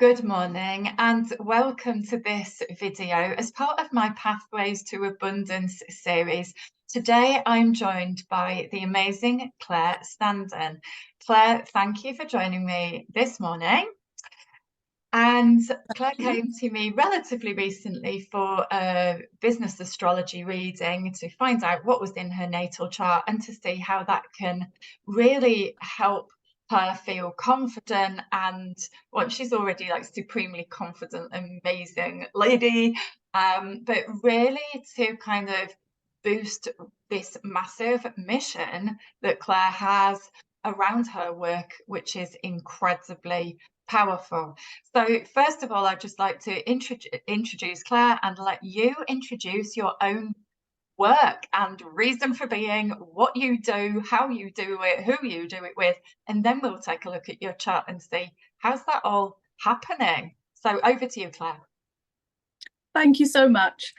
Good morning and welcome to this video as part of my Pathways to Abundance series. Today I'm joined by the amazing Claire Standen. Claire, thank you for joining me this morning. And Claire came to me relatively recently for a business astrology reading to find out what was in her natal chart and to see how that can really help her feel confident. And well, she's already like supremely confident, amazing lady, but really to kind of boost this massive mission that Claire has around her work, which is incredibly powerful. So first of all, I'd just like to introduce Claire and let you introduce your own work and reason for being, what you do, how you do it, who you do it with, and then we'll take a look at your chart and see how's that all happening. So over to you, Claire. Thank you so much.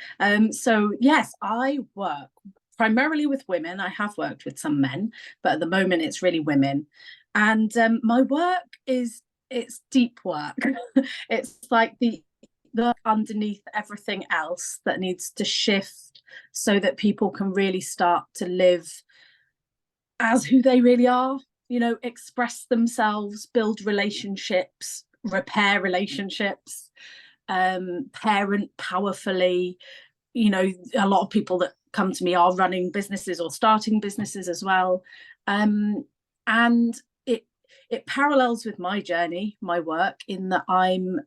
So yes, I work primarily with women. I have worked with some men, but at the moment it's really women. And my work it's deep work. It's like the underneath everything else that needs to shift so that people can really start to live as who they really are, express themselves, build relationships, repair relationships, parent powerfully. A lot of people that come to me are running businesses or starting businesses as well. And it parallels with my journey, my work, in that I'm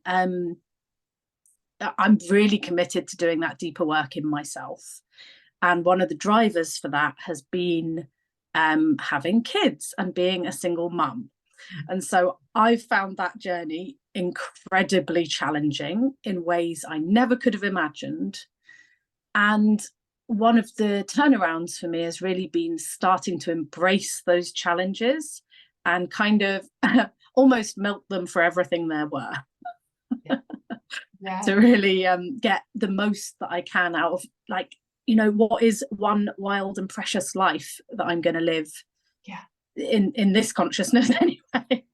really committed to doing that deeper work in myself. And one of the drivers for that has been having kids and being a single mum. And so I've found that journey incredibly challenging in ways I never could have imagined. And one of the turnarounds for me has really been starting to embrace those challenges and kind of almost milk them for everything there were. Yeah. To really get the most that I can out of, what is one wild and precious life that I'm going to live in this consciousness anyway.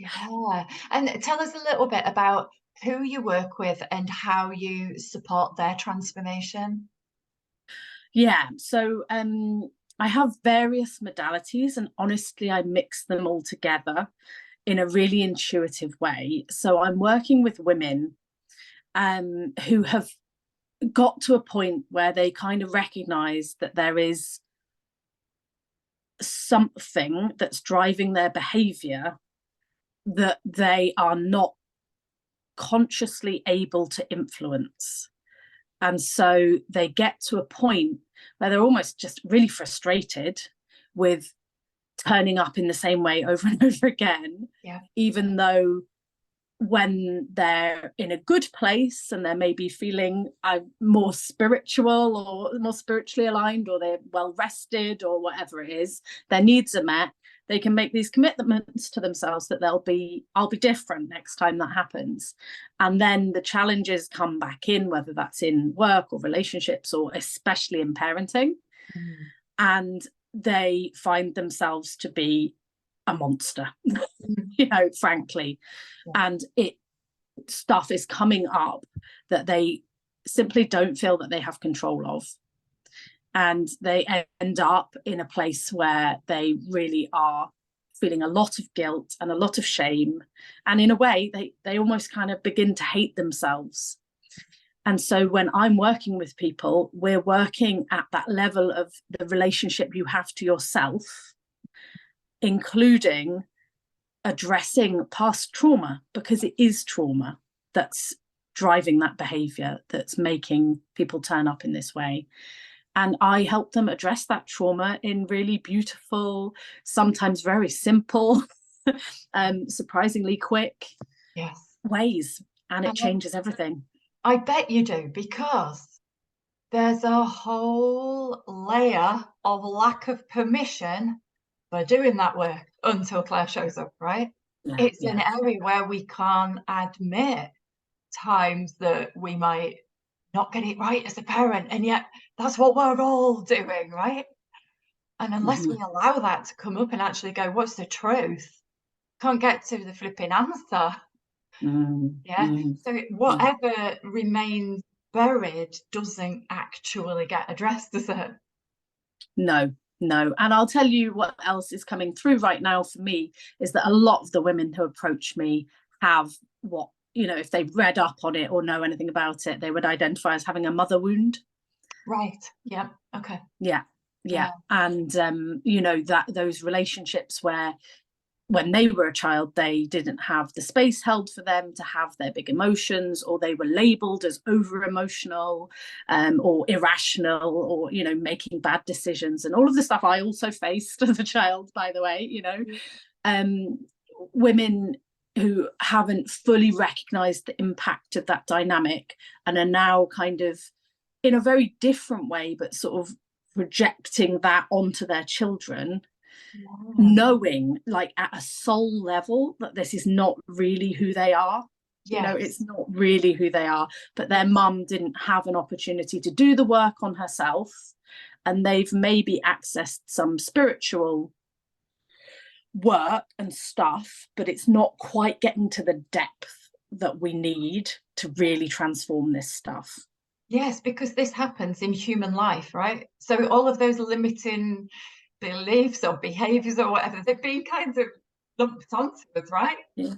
Yeah. And tell us a little bit about who you work with and how you support their transformation. Yeah, so I have various modalities, and honestly, I mix them all together in a really intuitive way. So I'm working with women who have got to a point where they kind of recognize that there is something that's driving their behavior that they are not consciously able to influence. And so they get to a point where they're almost just really frustrated with turning up in the same way over and over again, even though when they're in a good place and they're maybe feeling more spiritual or more spiritually aligned, or they're well rested or whatever it is, their needs are met, they can make these commitments to themselves that I'll be different next time that happens. And then the challenges come back in, whether that's in work or relationships or especially in parenting. And they find themselves to be a monster, frankly. And stuff is coming up that they simply don't feel that they have control of. And they end up in a place where they really are feeling a lot of guilt and a lot of shame. And in a way, they almost kind of begin to hate themselves. And so when I'm working with people, we're working at that level of the relationship you have to yourself, including addressing past trauma, because it is trauma that's driving that behavior, that's making people turn up in this way. And I help them address that trauma in really beautiful, sometimes very simple, surprisingly quick ways. And it changes everything. I bet you do, because there's a whole layer of lack of permission for doing that work until Claire shows up, right? It's an area where we can't admit times that we might not get it right as a parent, and yet that's what we're all doing, right? And unless we allow that to come up and actually go, what's the truth? Can't get to the flipping answer. Yeah. mm. So whatever remains buried doesn't actually get addressed, does it? No, no. And I'll tell you what else is coming through right now for me is that a lot of the women who approach me have what, you know, if they've read up on it or know anything about it, they would identify as having a mother wound. Right. Yeah. Okay. Yeah. Yeah. Yeah. And you know, that those relationships where when they were a child, they didn't have the space held for them to have their big emotions, or they were labeled as over emotional, or irrational, or, you know, making bad decisions, and all of the stuff I also faced as a child, by the way, you know. um, Women who haven't fully recognized the impact of that dynamic and are now kind of in a very different way, but sort of projecting that onto their children, Yeah. knowing like at a soul level that this is not really who they are. You know, it's Yes. not really who they are, but their Yes. mum didn't have an opportunity to do the work on herself, and they've maybe accessed some spiritual work and stuff, but it's not quite getting to the depth that we need to really transform this stuff. Yes, because this happens in human life, right? So all of those limiting beliefs or behaviors or whatever, they've been kind of lumped onto us, right? Yeah.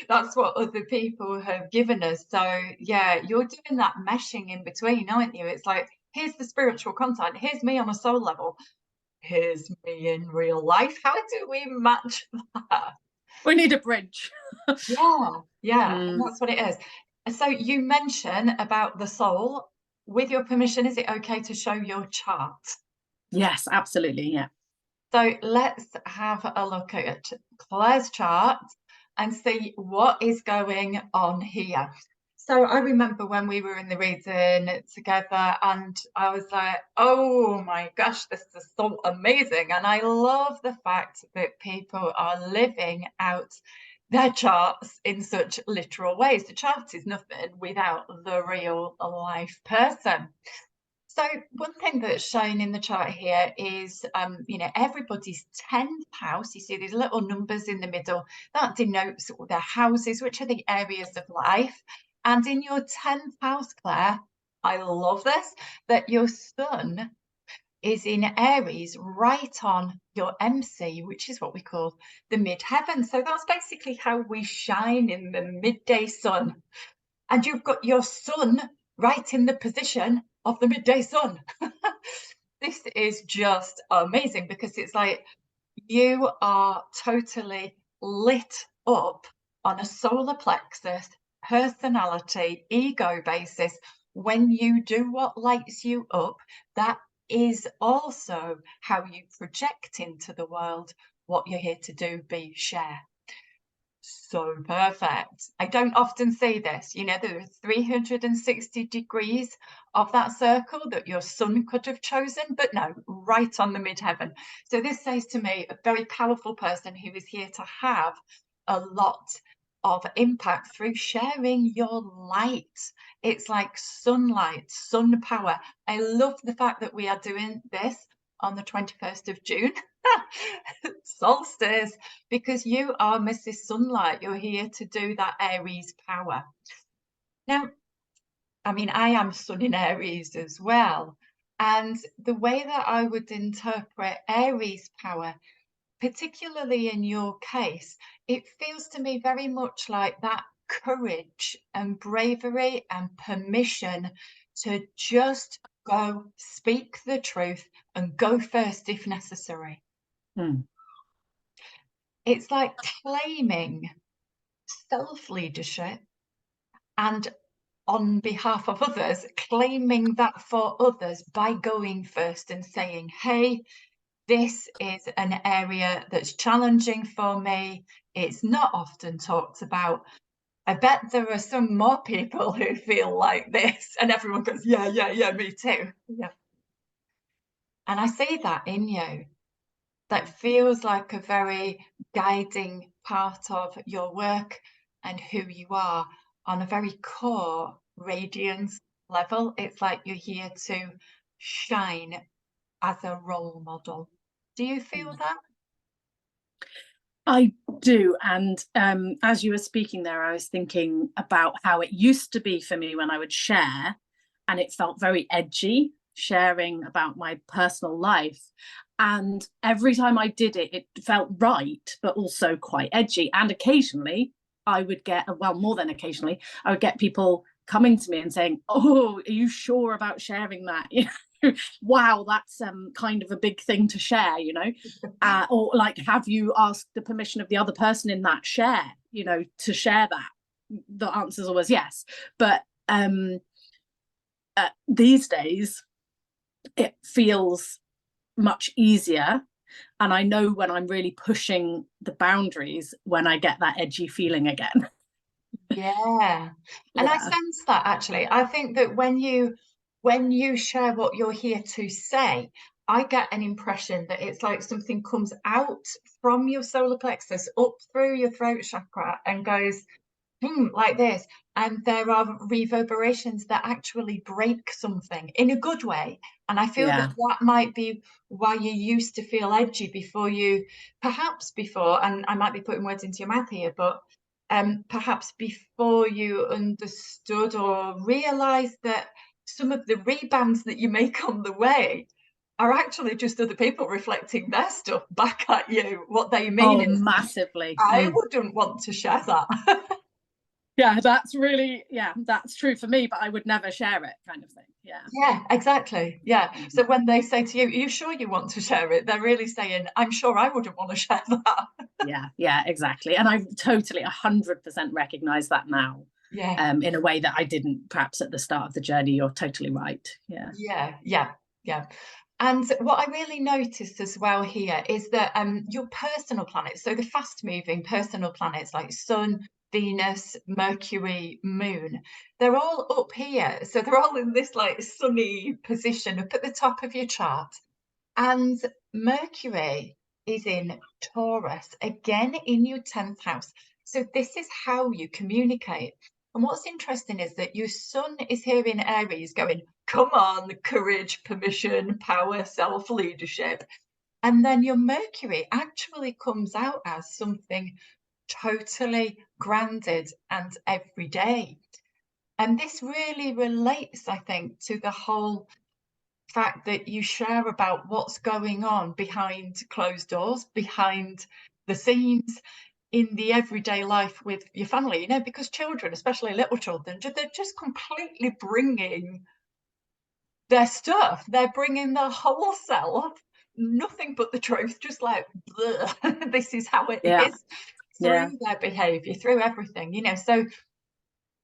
That's what other people have given us. So yeah, you're doing that meshing in between, aren't you? It's like, here's the spiritual content, here's me on a soul level, here's me in real life. How do we match that? We need a bridge. Yeah, yeah, and Mm. that's what it is. So you mention about the soul. With your permission, is it okay to show your chart? Yes, absolutely. Yeah. So let's have a look at Claire's chart and see what is going on here. So I remember when we were in the reading together, and I was like, oh my gosh, this is so amazing. And I love the fact that people are living out their charts in such literal ways. The chart is nothing without the real life person. So one thing that's shown in the chart here is, you know, everybody's 10th house. You see these little numbers in the middle. That denotes their houses, which are the areas of life. And in your 10th house, Claire, I love this, that your sun is in Aries right on your MC, which is what we call the midheaven. So that's basically how we shine in the midday sun. And you've got your sun right in the position of the midday sun. This is just amazing because it's like you are totally lit up on a solar plexus, personality, ego basis. When you do what lights you up, that is also how you project into the world what you're here to do, be, share. So perfect. I don't often say this, you know, there are 360 degrees of that circle that your sun could have chosen, but no, right on the midheaven. So this says to me, a very powerful person who is here to have a lot of impact through sharing your light. It's like sunlight, sun power. I love the fact that we are doing this on the 21st of June, solstice, because you are Mrs. Sunlight. You're here to do that Aries power. Now, I mean, I am Sun in Aries as well. And the way that I would interpret Aries power, particularly in your case, it feels to me very much like that courage and bravery and permission to just go speak the truth and go first if necessary. Mm. It's like claiming self-leadership and on behalf of others, claiming that for others by going first and saying, hey, this is an area that's challenging for me. It's not often talked about. I bet there are some more people who feel like this, and everyone goes, yeah, yeah, yeah, me too. Yeah. And I see that in you. That feels like a very guiding part of your work and who you are on a very core radiance level. It's like you're here to shine as a role model. Do you feel that? I do. And as you were speaking there, I was thinking about how it used to be for me when I would share, and it felt very edgy, sharing about my personal life. And every time I did it, it felt right, but also quite edgy. And occasionally I would get, well, more than occasionally, I would get people coming to me and saying, "Oh, are you sure about sharing that?" Wow, that's kind of a big thing to share, or like, have you asked the permission of the other person in that share, to share that? The answer is always yes. But these days it feels much easier, and I know when I'm really pushing the boundaries when I get that edgy feeling again. Yeah. And I Yeah, sense that actually. I think that when you share what you're here to say, I get an impression that it's like something comes out from your solar plexus up through your throat chakra and goes like this. And there are reverberations that actually break something in a good way. And I feel that yeah. that might be why you used to feel edgy before perhaps before, and I might be putting words into your mouth here, but perhaps before you understood or realized that some of the rebounds that you make on the way are actually just other people reflecting their stuff back at you. What they mean Oh, is, massively. I wouldn't want to share that. Yeah, that's true for me, but I would never share it, kind of thing. Yeah. Yeah, exactly. Yeah. Mhm. So when they say to you, "Are you sure you want to share it?" They're really saying, "I'm sure I wouldn't want to share that." Yeah, exactly. And I totally 100% recognize that now, Yeah. in a way that I didn't perhaps at the start of the journey. You're totally right. Yeah. Yeah. Yeah. Yeah. And what I really noticed as well here is that your personal planets, so the fast moving personal planets like Sun, Venus, Mercury, Moon, they're all up here. So they're all in this like sunny position up at the top of your chart. And Mercury is in Taurus, again in your 10th house. So this is how you communicate. And what's interesting is that your sun is here in Aries going, come on, courage, permission, power, self-leadership. And then your Mercury actually comes out as something totally grounded and everyday. And this really relates, I think, to the whole fact that you share about what's going on behind closed doors, behind the scenes, in the everyday life with your family, because children, especially little children, they're just completely bringing their stuff. They're bringing their whole self, nothing but the truth, just like, this is how it Yeah. is Yeah. through their behavior, through everything. So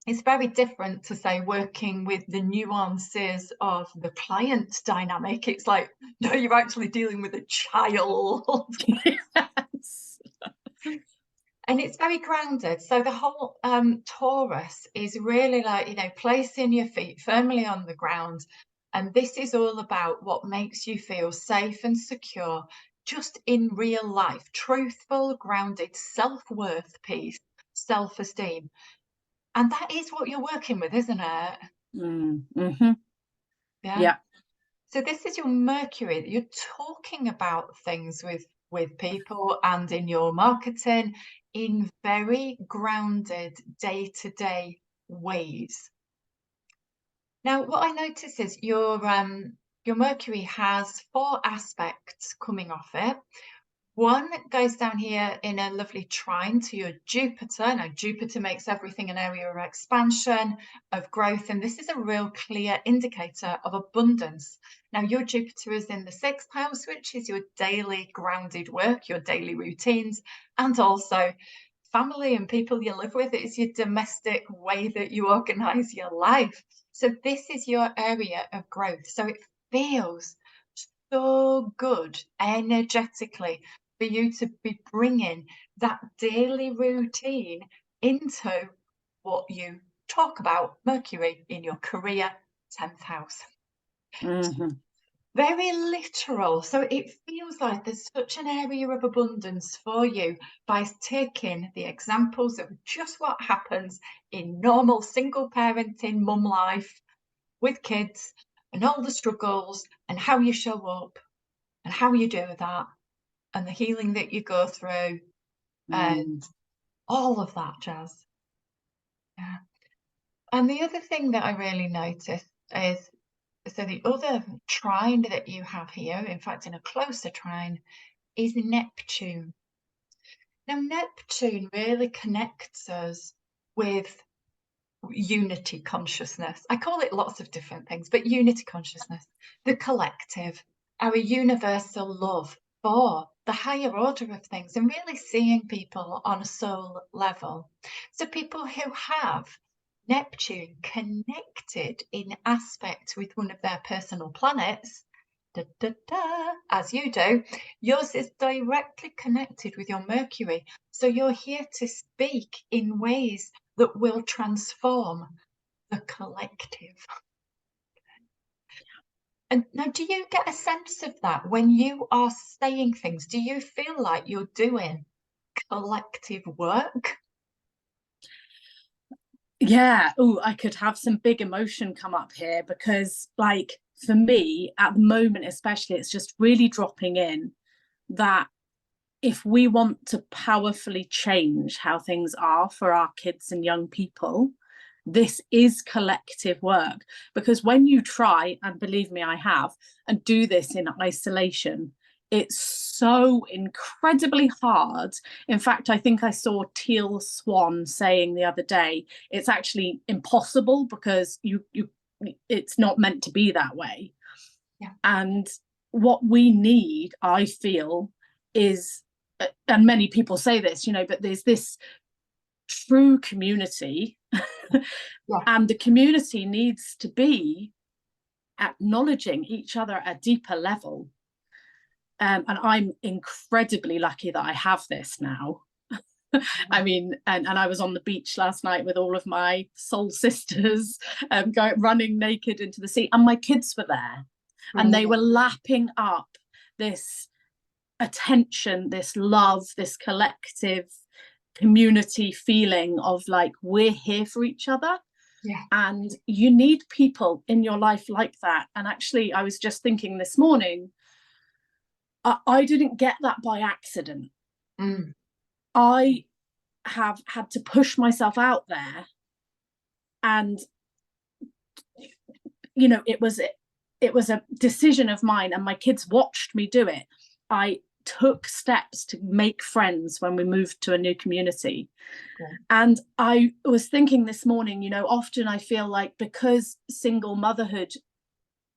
it's very different to say working with the nuances of the client dynamic. It's like, no, you're actually dealing with a child. Yes. And it's very grounded. So the whole Taurus is really like, placing your feet firmly on the ground. And this is all about what makes you feel safe and secure just in real life, truthful, grounded self-worth piece, self-esteem. And that is what you're working with, isn't it? Mm-hmm. Yeah. Yeah. So this is your Mercury. You're talking about things with people and in your marketing in very grounded day-to-day ways. Now, what I notice is your Mercury has four aspects coming off it. One goes down here in a lovely trine to your Jupiter. Now, Jupiter makes everything an area of expansion, of growth, and this is a real clear indicator of abundance. Now, your Jupiter is in the 6th house, which is your daily grounded work, your daily routines, and also family and people you live with. It's your domestic way that you organize your life. So, this is your area of growth. So, it feels so good energetically for you to be bringing that daily routine into what you talk about, Mercury in your career, 10th house. Mm-hmm. Very literal. So it feels like there's such an area of abundance for you by taking the examples of just what happens in normal single parenting mum life with kids and all the struggles and how you show up and how you do that and the healing that you go through and all of that jazz. Yeah. And the other thing that I really noticed is, so the other trine that you have here, in fact, in a closer trine, is Neptune. Now, Neptune really connects us with unity consciousness. I call it lots of different things, but unity consciousness, the collective, our universal love for the higher order of things, and really seeing people on a soul level. So people who have Neptune connected in aspect with one of their personal planets, da, da, da, as you do, yours is directly connected with your Mercury. So you're here to speak in ways that will transform the collective. And now, do you get a sense of that when you are saying things? Do you feel like you're doing collective work? Yeah. Oh, I could have some big emotion come up here, because like for me at the moment especially, it's just really dropping in that if we want to powerfully change how things are for our kids and young people, this is collective work. Because when you try, and believe me, I have, and do this in isolation, it's so incredibly hard. In fact, I think I saw Teal Swan saying the other day, it's actually impossible because it's not meant to be that way. Yeah. And what we need, I feel, is, and many people say this, but there's this true community. Yeah. And the community needs to be acknowledging each other at a deeper level. And I'm incredibly lucky that I have this now. I mean, and I was on the beach last night with all of my soul sisters, running naked into the sea, and my kids were there. And they were lapping up this attention, this love, this collective community feeling of like, we're here for each other. Yeah. And you need people in your life like that. And actually, I was just thinking this morning, I didn't get that by accident. I have had to push myself out there, and it was a decision of mine, and my kids watched me do it. I took steps to make friends when we moved to a new community. And I was thinking this morning, often I feel like, because single motherhood,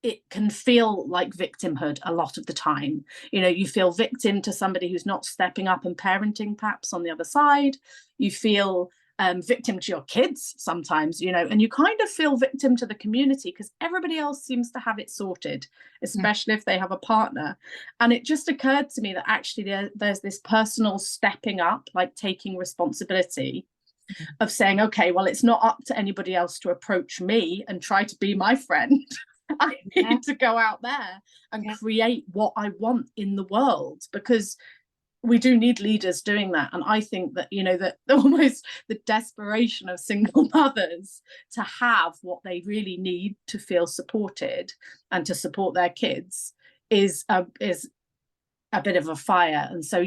it can feel like victimhood a lot of the time. You feel victim to somebody who's not stepping up and parenting perhaps on the other side. You feel victim to your kids sometimes, and you kind of feel victim to the community because everybody else seems to have it sorted, especially if they have a partner. And it just occurred to me that actually there's this personal stepping up, like taking responsibility of saying, okay, well, it's not up to anybody else to approach me and try to be my friend. I need to go out there and create what I want in the world, because we do need leaders doing that. And I think that, that almost the desperation of single mothers to have what they really need to feel supported and to support their kids is a bit of a fire. And so,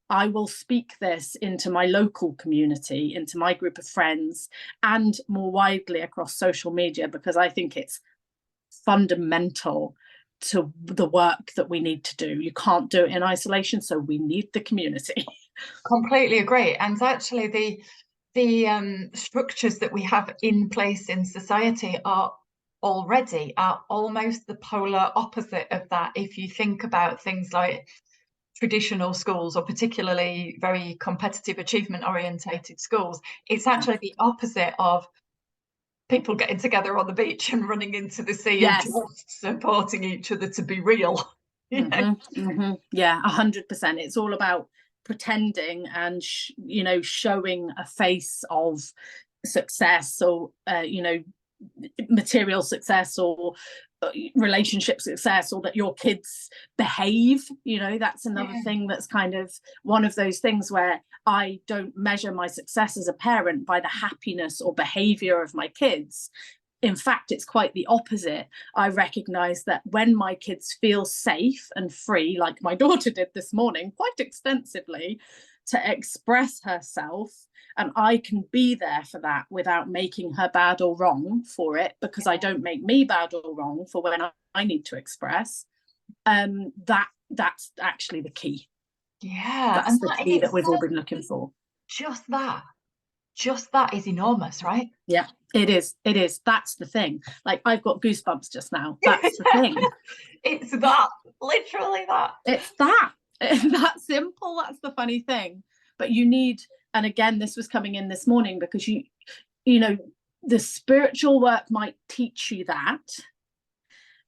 I will speak this into my local community, into my group of friends, and more widely across social media, because I think it's fundamental to the work that we need to do. You can't do it in isolation, so we need the community. Completely agree. And actually the structures that we have in place in society are almost the polar opposite of that. If you think about things like traditional schools, or particularly very competitive achievement orientated schools, it's actually the opposite of people getting together on the beach and running into the sea and just supporting each other to be real. Yeah, 100%. It's all about pretending and showing a face of success, or material success, or relationship success, or that your kids behave. That's another thing that's kind of one of those things where I don't measure my success as a parent by the happiness or behavior of my kids. In fact, it's quite the opposite. I recognize that when my kids feel safe and free, like my daughter did this morning quite extensively, to express herself, and I can be there for that without making her bad or wrong for it, because I don't make me bad or wrong for when I need to express. That's actually the key. Yeah, That's and the that in key that we've all itself, been looking for. just that is enormous, right? Yeah, it is. It is. That's the thing. Like, I've got goosebumps just now. That's the thing. It's that, literally that. It's that. That simple. That's the funny thing. But you need, and again, this was coming in this morning, because you know, the spiritual work might teach you that,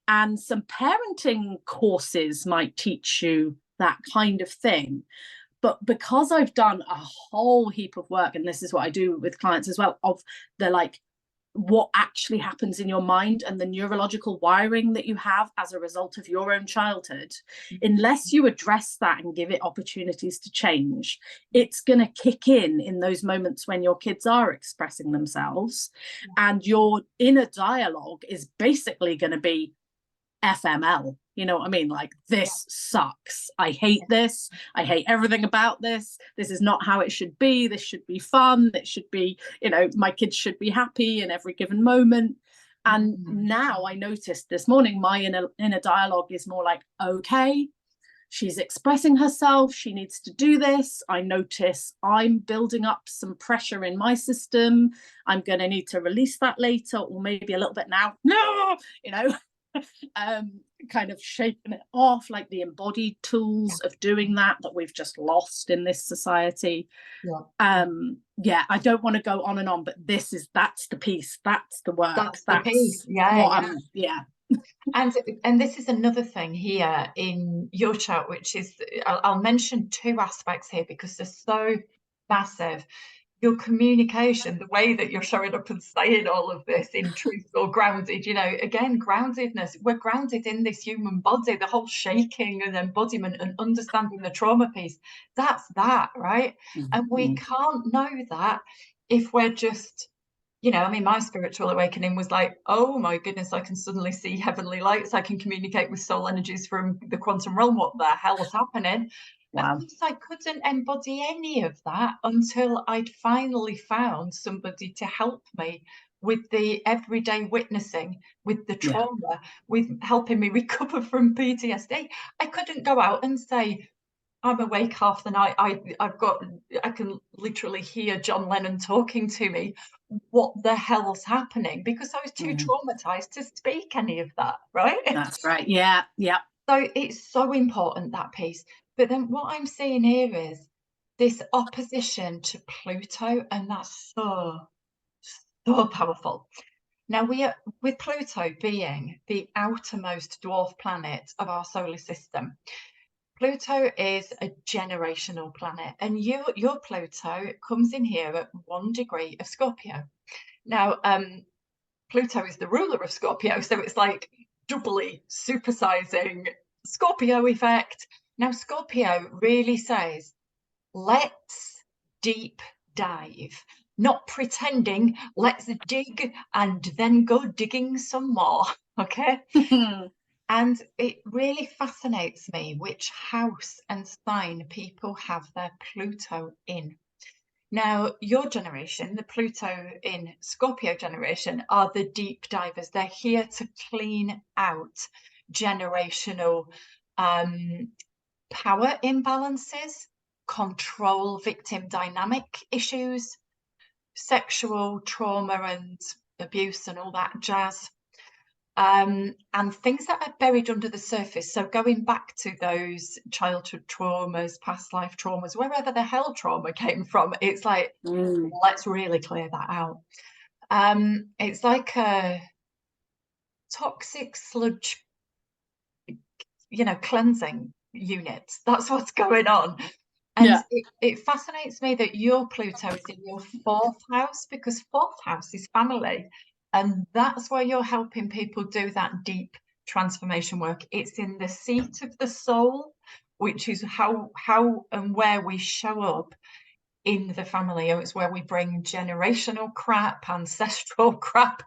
and some parenting courses might teach you that kind of thing. But because I've done a whole heap of work, and this is what I do with clients as well, of the like, what actually happens in your mind and the neurological wiring that you have as a result of your own childhood, unless you address that and give it opportunities to change, it's going to kick in those moments when your kids are expressing themselves, and your inner dialogue is basically going to be FML. You know what I mean? Like, this sucks. I hate this. I hate everything about this. This is not how it should be. This should be fun. It should be, you know, my kids should be happy in every given moment. And now I noticed this morning, my inner dialogue is more like, okay, she's expressing herself. She needs to do this. I notice I'm building up some pressure in my system. I'm going to need to release that later, or maybe a little bit now. No, you know. Kind of shaking it off, like the embodied tools of doing that we've just lost in this society. I don't want to go on and on, but that's the piece, that's the work, that's the piece. And this is another thing here in your chart, which is, I'll mention two aspects here because they're so massive. Your communication, the way that you're showing up and saying all of this in truth or grounded, you know, again, groundedness, we're grounded in this human body, the whole shaking and embodiment and understanding the trauma piece, that's that, right? And we can't know that if we're just, you know, I mean, my spiritual awakening was like, oh my goodness, I can suddenly see heavenly lights, I can communicate with soul energies from the quantum realm, what the hell is happening? Wow. At first, I couldn't embody any of that until I'd finally found somebody to help me with the everyday witnessing, with the trauma, with helping me recover from PTSD. I couldn't go out and say, I'm awake half the night. I can literally hear John Lennon talking to me. What the hell's happening? Because I was too traumatized to speak any of that, right? That's right. Yeah. So it's so important, that piece. But then what I'm seeing here is this opposition to Pluto, and that's so powerful. Now, we are, with Pluto being the outermost dwarf planet of our solar system, Pluto is a generational planet, and your Pluto comes in here at 1 degree of Scorpio. Now, Pluto is the ruler of Scorpio, so it's like doubly supersizing Scorpio effect. Now, Scorpio really says, let's deep dive, not pretending, let's dig and then go digging some more, okay? And it really fascinates me which house and sign people have their Pluto in. Now, your generation, the Pluto in Scorpio generation, are the deep divers. They're here to clean out generational power imbalances, control victim dynamic issues, sexual trauma and abuse and all that jazz. And things that are buried under the surface. So going back to those childhood traumas, past life traumas, wherever the hell trauma came from, it's like, let's really clear that out. It's like a toxic sludge, you know, cleansing unit. That's what's going on. And it fascinates me that your Pluto is in your 4th house, because 4th house is family. And that's where you're helping people do that deep transformation work. It's in the seat of the soul, which is how and where we show up in the family. It's where we bring generational crap, ancestral crap,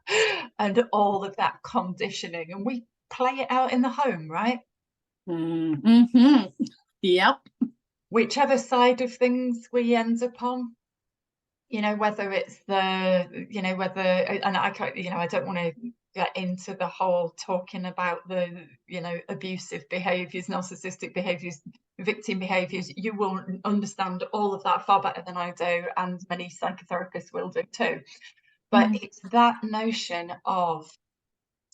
and all of that conditioning. And we play it out in the home, right? Yep. whichever side of things we end up on, you know, whether it's the, you know, whether, and I can't, you know, I don't want to get into the whole talking about the, you know, abusive behaviors, narcissistic behaviors, victim behaviors. You will understand all of that far better than I do, and many psychotherapists will do too. But it's that notion of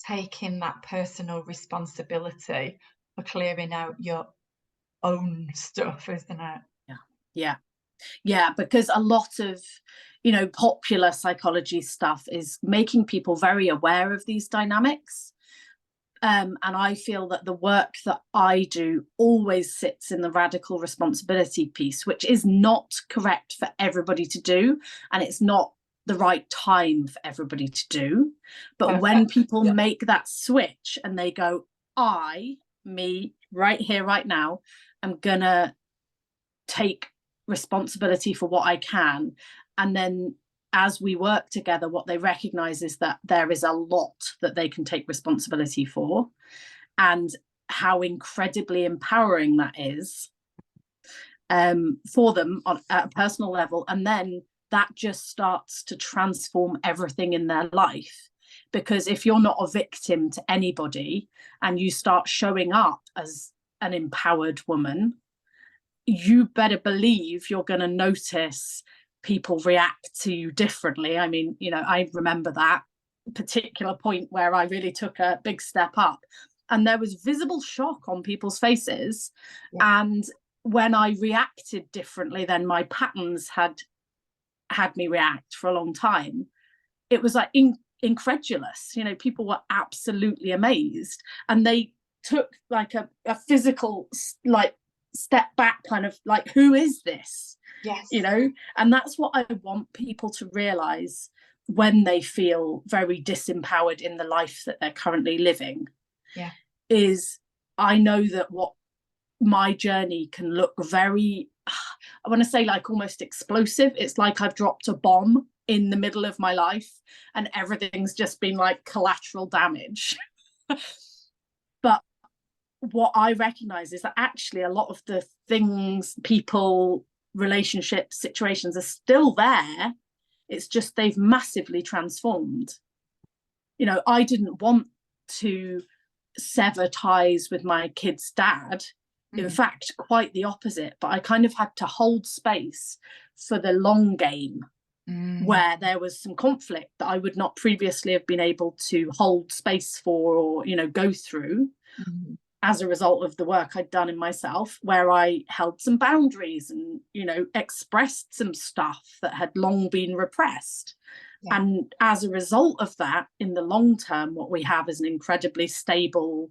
taking that personal responsibility for clearing out your own stuff, isn't it? Yeah, because a lot of, you know, popular psychology stuff is making people very aware of these dynamics. And I feel that the work that I do always sits in the radical responsibility piece, which is not correct for everybody to do. And it's not the right time for everybody to do. But when people make that switch and they go, me, right here, right now, I'm gonna take responsibility for what I can. And then as we work together, what they recognize is that there is a lot that they can take responsibility for, and how incredibly empowering that is for them at a personal level. And then that just starts to transform everything in their life. Because if you're not a victim to anybody and you start showing up as an empowered woman, you better believe you're going to notice people react to you differently. I mean, you know, I remember that particular point where I really took a big step up, and there was visible shock on people's faces. And when I reacted differently than my patterns had me react for a long time, it was like incredulous. You know, people were absolutely amazed, and they took like a physical like step back, kind of like, who is this? Yes. You know, and that's what I want people to realize when they feel very disempowered in the life that they're currently living. Yeah. Is I know that what my journey can look very, I want to say like almost explosive. It's like I've dropped a bomb in the middle of my life and everything's just been like collateral damage. But what I recognize is that actually a lot of the things, people, relationships, situations are still there. It's just they've massively transformed. You know, I didn't want to sever ties with my kid's dad. In fact, quite the opposite. But I kind of had to hold space for the long game, where there was some conflict that I would not previously have been able to hold space for, or, you know, go through. As a result of the work I'd done in myself, where I held some boundaries and, you know, expressed some stuff that had long been repressed. And as a result of that, in the long term, what we have is an incredibly stable,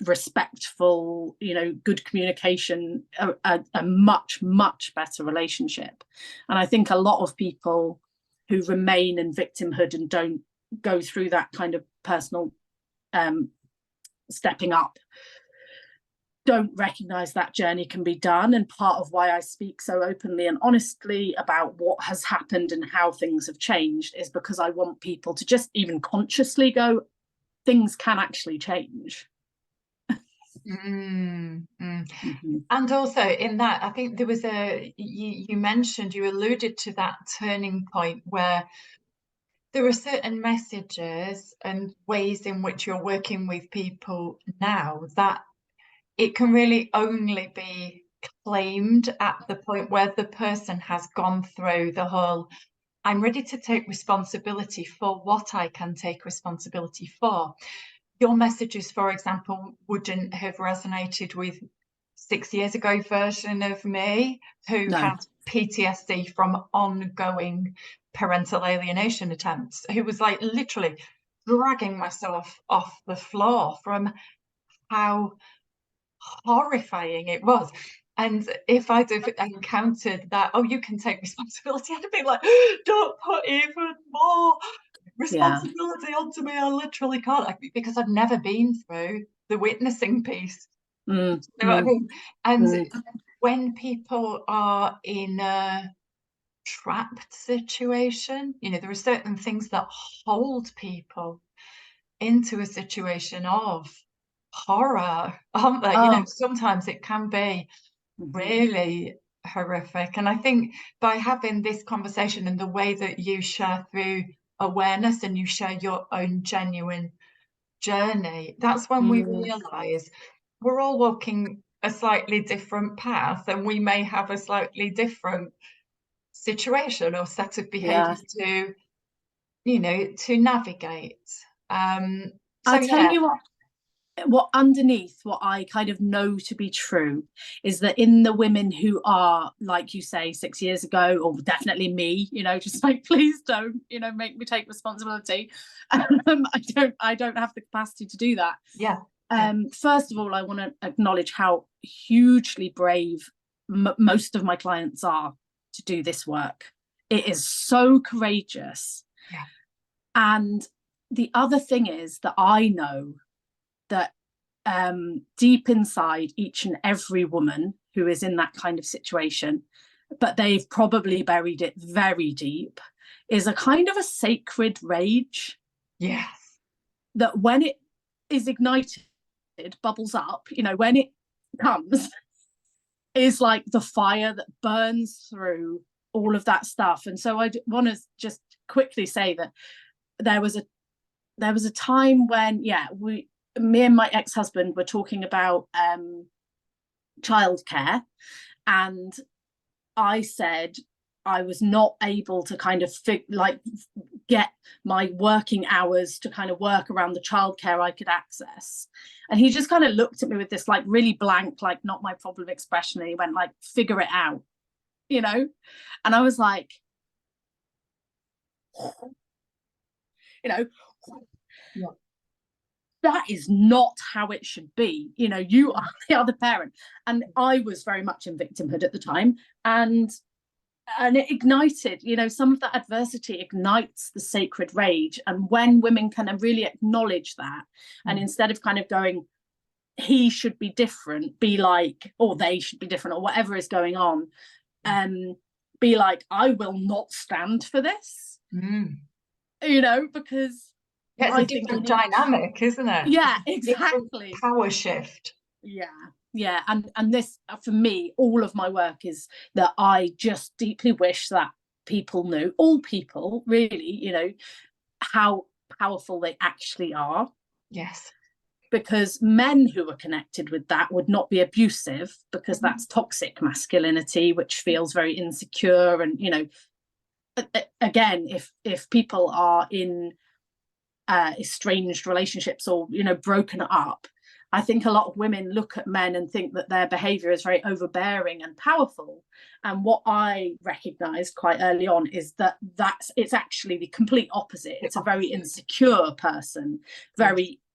respectful, you know, good communication, a much, much better relationship. And I think a lot of people who remain in victimhood and don't go through that kind of personal stepping up don't recognize that journey can be done. And part of why I speak so openly and honestly about what has happened and how things have changed is because I want people to just even consciously go, things can actually change. And also in that, I think there was you mentioned, you alluded to that turning point where there are certain messages and ways in which you're working with people now that it can really only be claimed at the point where the person has gone through the whole, I'm ready to take responsibility for what I can take responsibility for. Your messages, for example, wouldn't have resonated with 6 years ago version of me who had PTSD from ongoing parental alienation attempts, who was like literally dragging myself off the floor from how horrifying it was. And if I'd have encountered that, oh, you can take responsibility, I'd have been like, don't put even more responsibility onto me. I literally can't, because I've never been through the witnessing piece. You know what I mean? And when people are in a trapped situation, you know, there are certain things that hold people into a situation of horror, aren't there? You know, sometimes it can be really horrific. And I think by having this conversation and the way that you share through awareness and you share your own genuine journey, that's when we Mm, realize we're all walking a slightly different path and we may have a slightly different situation or set of yeah. behaviors to, you know, to navigate. So I'll tell yeah, you what underneath what I kind of know to be true is that in the women who are, like you say, 6 years ago, or definitely me, just like, please don't, make me take responsibility. I don't have the capacity to do that. yeah, yeah, First of all, I want to acknowledge how hugely brave most of my clients are to do this work. It is so courageous. yeah. And the other thing is that I know that deep inside each and every woman who is in that kind of situation, but they've probably buried it very deep, is a kind of a sacred rage. Yes. That when it is ignited, bubbles up, when it comes, is like the fire that burns through all of that stuff. And so I want to just quickly say that there was a time when, me and my ex-husband were talking about childcare, and I said I was not able to kind of get my working hours to kind of work around the childcare I could access. And he just kind of looked at me with this like really blank, like not my problem expression. And he went like, figure it out, And I was like, yeah. That is not how it should be. You are the other parent. And I was very much in victimhood at the time. And it ignited, some of that adversity ignites the sacred rage. And when women can really acknowledge that, and instead of kind of going, he should be different, be like, or they should be different, or whatever is going on, be like, I will not stand for this, because Yeah, it's a different dynamic, isn't it? Yeah, exactly. Power shift. Yeah. And this, for me, all of my work is that I just deeply wish that people knew, all people really, how powerful they actually are. Yes. Because men who are connected with that would not be abusive, because that's toxic masculinity, which feels very insecure. And, again, if people are in estranged relationships or broken up, I think a lot of women look at men and think that their behavior is very overbearing and powerful. And what I recognized quite early on is that it's actually the complete opposite. It's a very insecure person,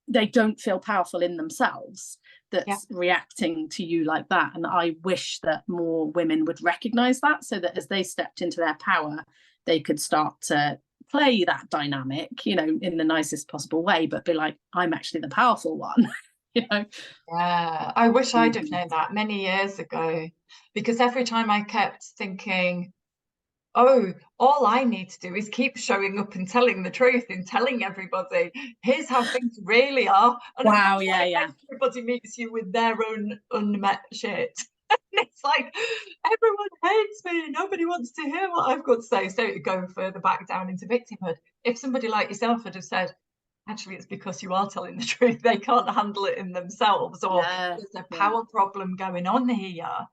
they don't feel powerful in themselves, that's reacting to you like that. And I wish that more women would recognize that, so that as they stepped into their power, they could start to play that dynamic, in the nicest possible way, but be like, I'm actually the powerful one. Yeah, I wish I'd have known that many years ago, because every time I kept thinking, oh, all I need to do is keep showing up and telling the truth and telling everybody, here's how things really are. And wow, everybody meets you with their own unmet shit. And it's like, everyone hates me. Nobody wants to hear what I've got to say. So go further back down into victimhood. If somebody like yourself had have said, actually, it's because you are telling the truth, they can't handle it in themselves, or there's a power problem going on here.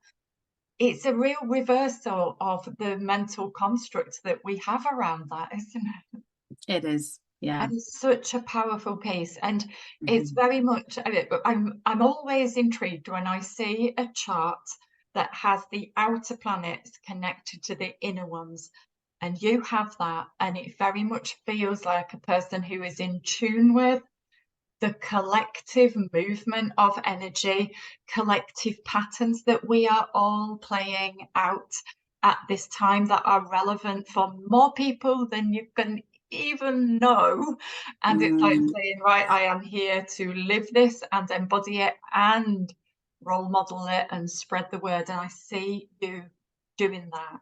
It's a real reversal of the mental construct that we have around that, isn't it? It is, yeah. And it's such a powerful piece. And it's very much, I'm always intrigued when I see a chart that has the outer planets connected to the inner ones. And you have that, and it very much feels like a person who is in tune with the collective movement of energy, collective patterns that we are all playing out at this time that are relevant for more people than you can even know. And it's like saying, right, I am here to live this and embody it and role model it and spread the word. And I see you doing that.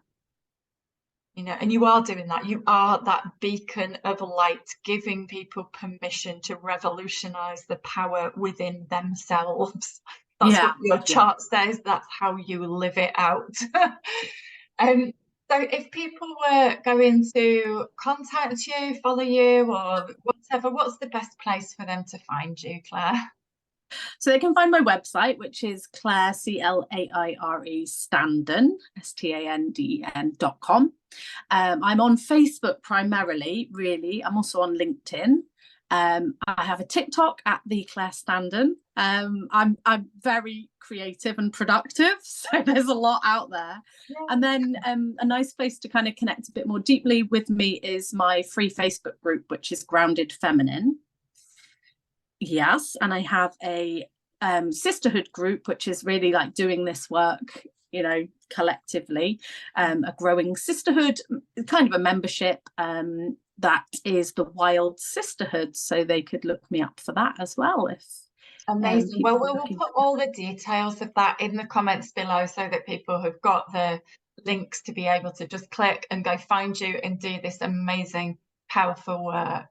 And you are doing that. You are that beacon of light, giving people permission to revolutionize the power within themselves. That's Yeah, what your chart says. That's how you live it out. So if people were going to contact you, follow you, or whatever, what's the best place for them to find you, Claire? So they can find my website, which is Claire, Claire Standen, STANDEN.com. I'm on Facebook primarily, really. I'm also on LinkedIn. I have a TikTok at the Claire Standen. I'm very creative and productive, so there's a lot out there. Yeah. And then a nice place to kind of connect a bit more deeply with me is my free Facebook group, which is Grounded Feminine. Yes, and I have a sisterhood group, which is really like doing this work, you know, collectively, a growing sisterhood, kind of a membership that is the Wild Sisterhood. So they could look me up for that as well if amazing. Well, we'll put all the details of that in the comments below so that people have got the links to be able to just click and go find you and do this amazing, powerful work.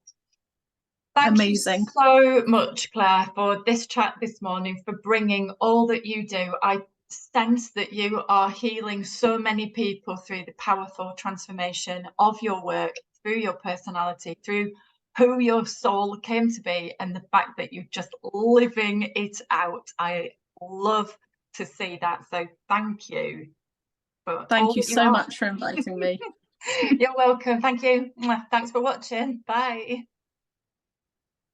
Thank you so much, Claire, for this chat this morning, for bringing all that you do. I sense that you are healing so many people through the powerful transformation of your work, through your personality, through who your soul came to be, and the fact that you're just living it out. I love to see that. So thank you. Thank you so much for inviting me. You're welcome. Thank you. Thanks for watching. Bye.